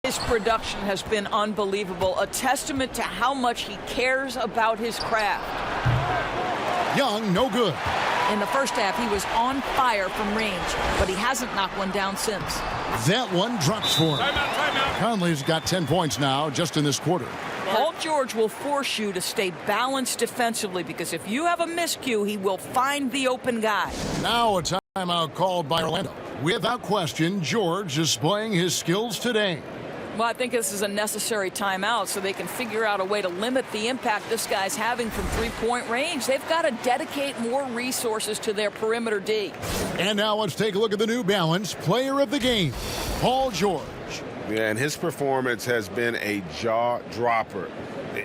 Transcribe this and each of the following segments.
His production has been unbelievable, a testament to how much he cares about his craft. Young, no good. In the first half, he was on fire from range, but he hasn't knocked one down since. That one drops for him. Timeout. Conley's got 10 points now just in this quarter. Paul George will force you to stay balanced defensively because if you have a miscue, he will find the open guy. Now a timeout called by Orlando. Without question, George displaying his skills today. Well, I think this is a necessary timeout so they can figure out a way to limit the impact this guy's having from three-point range. They've got to dedicate more resources to their perimeter D. And now let's take a look at the New Balance player of the game, Paul George. Yeah, and his performance has been a jaw dropper.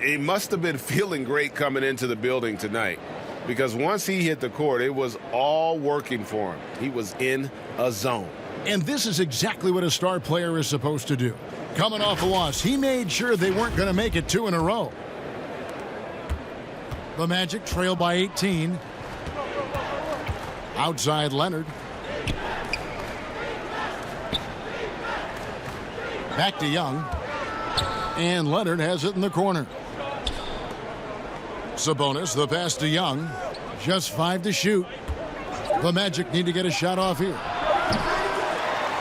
He must have been feeling great coming into the building tonight because once he hit the court, it was all working for him. He was in a zone. And this is exactly what a star player is supposed to do. Coming off a loss, he made sure they weren't going to make it 2 in a row. The Magic trail by 18. Outside Leonard. Back to Young. And Leonard has it in the corner. Sabonis, the pass to Young. Just 5 to shoot. The Magic need to get a shot off here.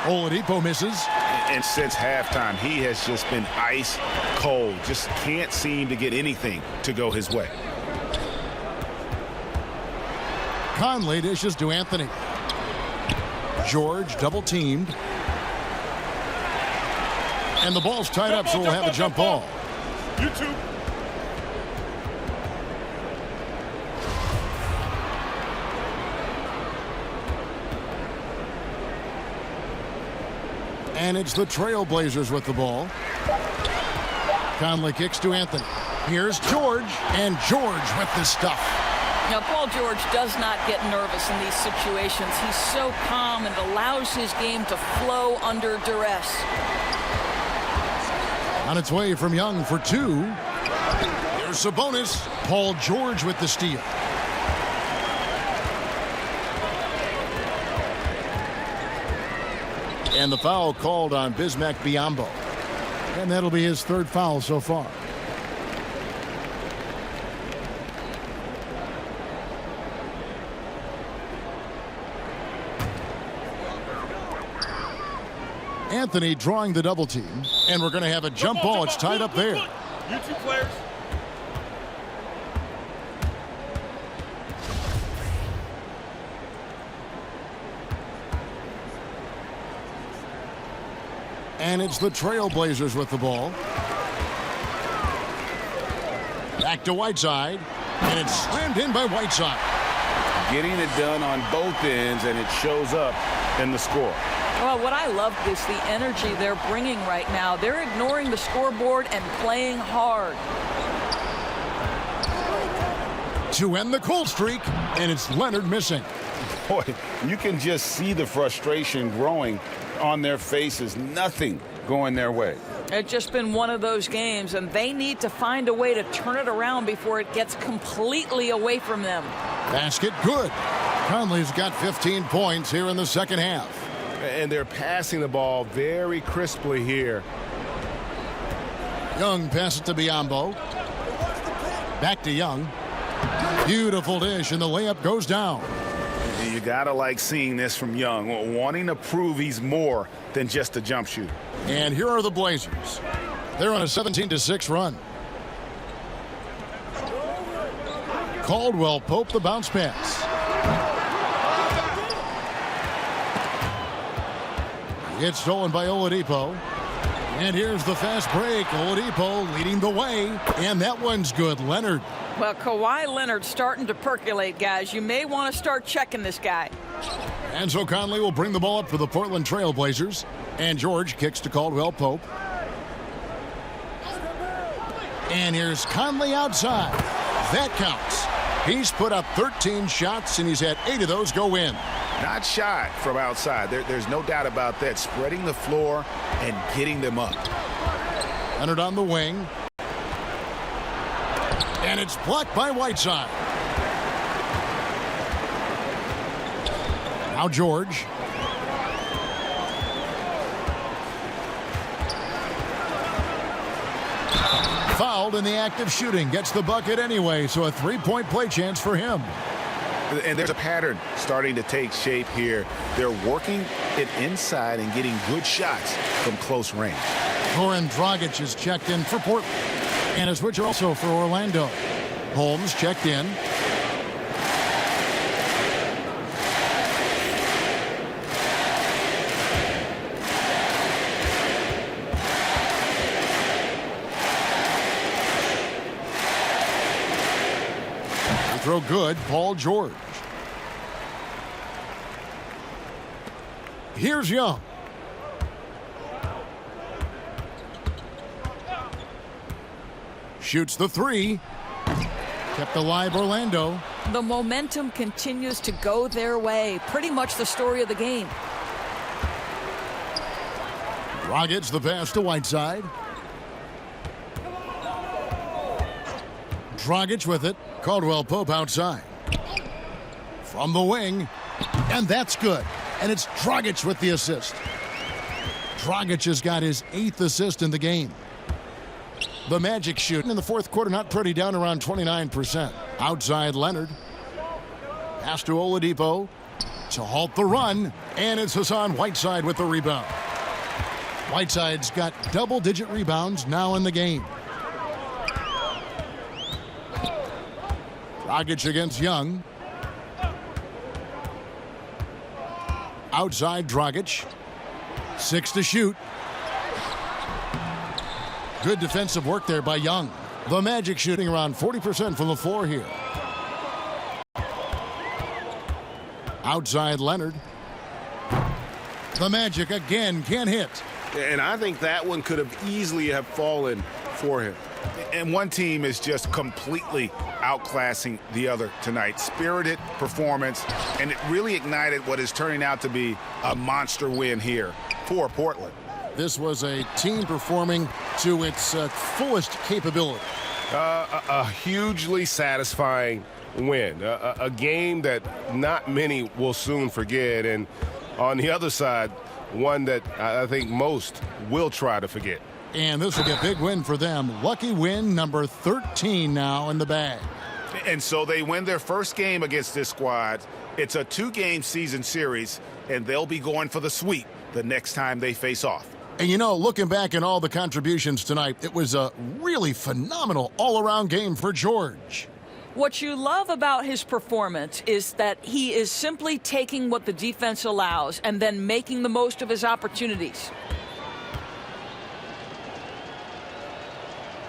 Oladipo misses. And since halftime, he has just been ice cold. Just can't seem to get anything to go his way. Conley dishes to Anthony. George double teamed. And the ball's tied up, so we'll have a jump ball. You too. And it's the Trailblazers with the ball. Conley kicks to Anthony. Here's George, and George with the stuff. Now, Paul George does not get nervous in these situations. He's so calm and allows his game to flow under duress. On its way from Young for 2. Here's Sabonis. Paul George with the steal. And the foul called on Bismack Biyombo. And that'll be his 3rd foul so far. Anthony drawing the double team. And we're going to have a jump ball. It's tied up there. You two players. And it's the Trailblazers with the ball. Back to Whiteside. And it's slammed in by Whiteside. Getting it done on both ends, and it shows up in the score. Well, what I love is the energy they're bringing right now. They're ignoring the scoreboard and playing hard. To end the cold streak, and it's Leonard missing. Boy, you can just see the frustration growing on their faces. Nothing going their way. It's just been one of those games, and they need to find a way to turn it around before it gets completely away from them. Basket good. Conley's got 15 points here in the second half. And they're passing the ball very crisply here. Young passes to Biyombo. Back to Young. Beautiful dish, and the layup goes down. You gotta like seeing this from Young, wanting to prove he's more than just a jump shooter. And here are the Blazers. They're on a 17-6 run. Caldwell Pope the bounce pass. It's stolen by Oladipo. And here's the fast break. Oladipo leading the way. And that one's good. Leonard. Well, Kawhi Leonard starting to percolate, guys. You may want to start checking this guy. And so Conley will bring the ball up for the Portland Trailblazers. And George kicks to Caldwell Pope. And here's Conley outside. That counts. He's put up 13 shots, and he's had 8 of those go in. Not shy from outside. There's no doubt about that. Spreading the floor and getting them up. Leonard on the wing. And it's blocked by Whiteside. Now George. Fouled in the act of shooting. Gets the bucket anyway, so a three-point play chance for him. And there's a pattern starting to take shape here. They're working it inside and getting good shots from close range. Goran Dragic is checked in for Portland. And a switch also for Orlando. Holmes checked in. Throw good, Paul George. Here's Young. Shoots the three. Kept alive Orlando. The momentum continues to go their way. Pretty much the story of the game. Dragic the pass to Whiteside. Dragic with it. Caldwell Pope outside. From the wing. And that's good. And it's Dragic with the assist. Dragic has got his 8th assist in the game. The Magic shooting in the fourth quarter, not pretty, down around 29%. Outside Leonard. Pass to Oladipo to halt the run. And it's Hassan Whiteside with the rebound. Whiteside's got double-digit rebounds now in the game. Dragic against Young. Outside Dragic. 6 to shoot. Good defensive work there by Young. The Magic shooting around 40% from the floor here. Outside Leonard. The Magic again can't hit. And I think that one could have easily have fallen for him. And one team is just completely outclassing the other tonight. Spirited performance, and it really ignited what is turning out to be a monster win here for Portland. This was a team performing to its fullest capability. A hugely satisfying win. A game that not many will soon forget. And on the other side, one that I think most will try to forget. And this will be a big win for them. Lucky win number 13 now in the bag. And so they win their first game against this squad. It's a 2-game season series, and they'll be going for the sweep the next time they face off. And you know, looking back at all the contributions tonight, it was a really phenomenal all-around game for George. What you love about his performance is that he is simply taking what the defense allows and then making the most of his opportunities.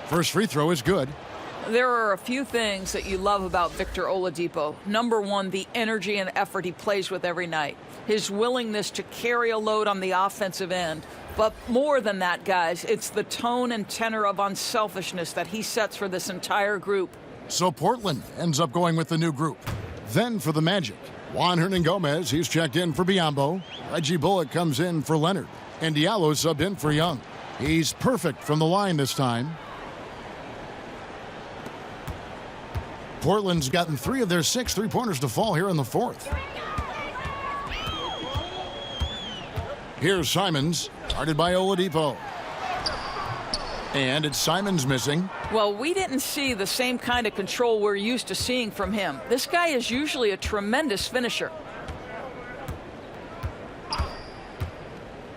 First free throw is good. There are a few things that you love about Victor Oladipo. Number one, the energy and effort he plays with every night. His willingness to carry a load on the offensive end. But more than that, guys, it's the tone and tenor of unselfishness that he sets for this entire group. So Portland ends up going with the new group. Then for the Magic, Juan Hernangomez, he's checked in for Biyombo. Reggie Bullock comes in for Leonard. And Diallo subbed in for Young. He's perfect from the line this time. Portland's gotten 3 of their 6 three-pointers to fall here in the fourth. Here's Simons, guarded by Oladipo. And it's Simons missing. Well, we didn't see the same kind of control we're used to seeing from him. This guy is usually a tremendous finisher.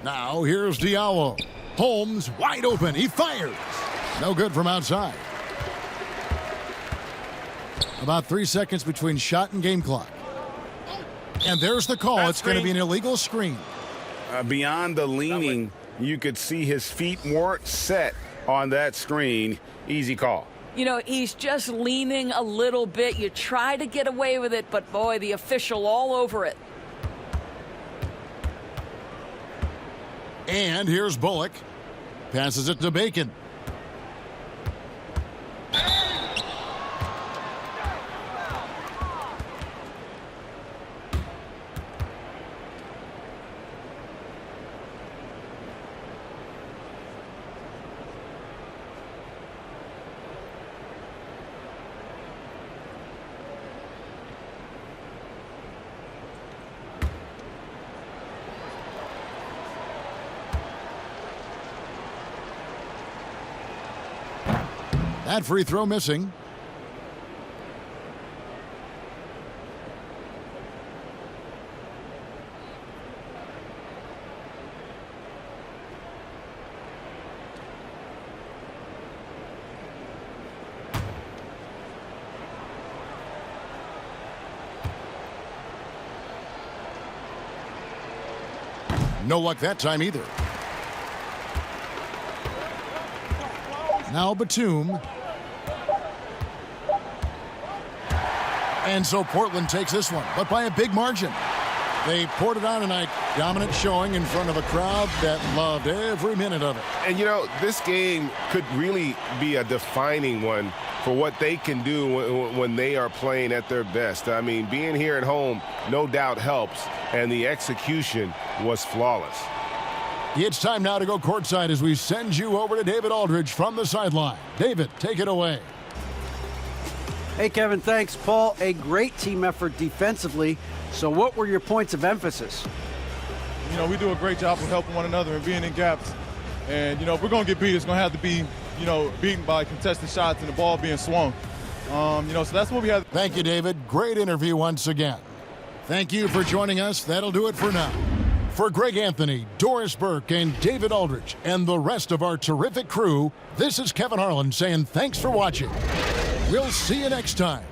Now here's Diallo. Holmes wide open. He fires. No good from outside. About 3 seconds between shot and game clock. And there's the call. It's going to be an illegal screen. Beyond the leaning, you could see his feet weren't set on that screen. Easy call. You know, he's just leaning a little bit. You try to get away with it, but boy, the official all over it. And here's Bullock. Passes it to Bacon. That free throw missing. No luck that time either. Now Batum. And so Portland takes this one, but by a big margin. They poured it on tonight. Dominant showing in front of a crowd that loved every minute of it. And, you know, this game could really be a defining one for what they can do when they are playing at their best. I mean, being here at home no doubt helps, and the execution was flawless. It's time now to go courtside as we send you over to David Aldridge from the sideline. David, take it away. Hey, Kevin, thanks. Paul, a great team effort defensively. So what were your points of emphasis? You know, we do a great job of helping one another and being in gaps. And, you know, if we're going to get beat, it's going to have to be, you know, beaten by contested shots and the ball being swung. You know, so that's what we had. Thank you, David. Great interview once again. Thank you for joining us. That'll do it for now. For Greg Anthony, Doris Burke, and David Aldridge, and the rest of our terrific crew, this is Kevin Harlan saying thanks for watching. We'll see you next time